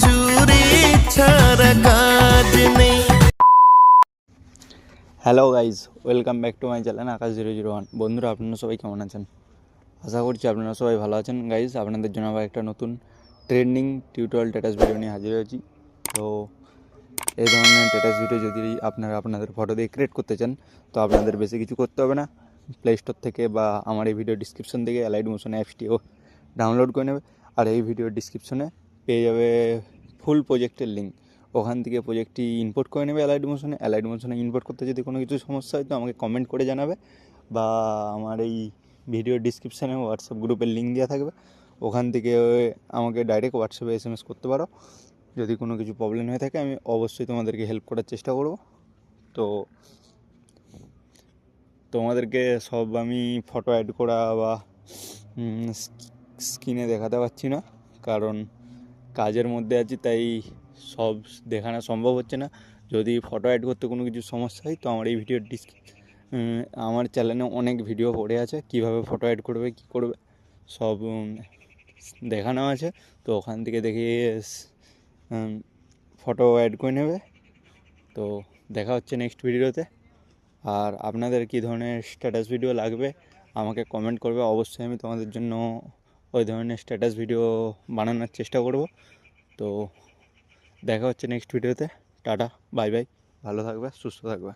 চুরি ছাড়া কাজ নেই। Hello guys, welcome back to my channel Akash 001। বন্ধুরা, আপনারা সবাই কেমন আছেন? আশা করছি আপনারা সবাই ভালো আছেন। গাইজ, আপনাদের জন্য আবার একটা নতুন ট্রেন্ডিং টিউটোরিয়াল স্ট্যাটাস ভিডিও নিয়ে হাজির হয়েছি। তো এই ধরনের স্ট্যাটাস ভিডিও যদি আপনারা আপনাদের ফটো দিয়ে ক্রিয়েট করতে চান, তো আপনাদের বেশি কিছু করতে হবে না। প্লে স্টোর থেকে বা আমার এই ভিডিও ডিসক্রিপশন থেকে অ্যালাইড মোশন অ্যাপসটিও ডাউনলোড করে নেবে। আর এই ভিডিও ডিসক্রিপশনে পেয়ে যাবে ফুল প্রজেক্টের লিঙ্ক। ওখান থেকে প্রজেক্টটি ইম্পোর্ট করে নেবে অ্যালাইড মোশনে ইম্পোর্ট করতে যদি কোনো কিছু সমস্যা হয় তো আমাকে কমেন্ট করে জানাবে, বা আমার এই ভিডিও ডিসক্রিপশানে হোয়াটসঅ্যাপ গ্রুপের লিঙ্ক দেওয়া থাকবে, ওখান থেকে আমাকে ডাইরেক্ট হোয়াটসঅ্যাপে SMS করতে পারো। যদি কোনো কিছু প্রবলেম হয়ে থাকে আমি অবশ্যই তোমাদেরকে হেল্প করার চেষ্টা করব। তো তোমাদেরকে সব আমি ফটো অ্যাড করা বা স্ক্রিনে দেখাতে পারছি না, কারণ কাজের মধ্যে আছি, তাই সব দেখানো সম্ভব হচ্ছে না। যদি ফটো অ্যাড করতে কোনো কিছু সমস্যা হয় তো আমার এই ভিডিওর আমার চ্যানেলে অনেক ভিডিও পড়ে আছে, কিভাবে ফটো অ্যাড করবে, কী করবে সব দেখানো আছে। তো ওখান থেকে দেখে ফটো অ্যাড করে নেবে। তো দেখা হচ্ছে নেক্সট ভিডিওতে। আর আপনাদের কী ধরনের স্ট্যাটাস ভিডিও লাগবে আমাকে কমেন্ট করবে, অবশ্যই আমি তোমাদের জন্য ওই ধরনের স্ট্যাটাস ভিডিও বানানোর চেষ্টা করব। তো দেখা হচ্ছে নেক্সট ভিডিওতে। টাটা, বাই বাই, ভালো থাকবে, সুস্থ থাকবে।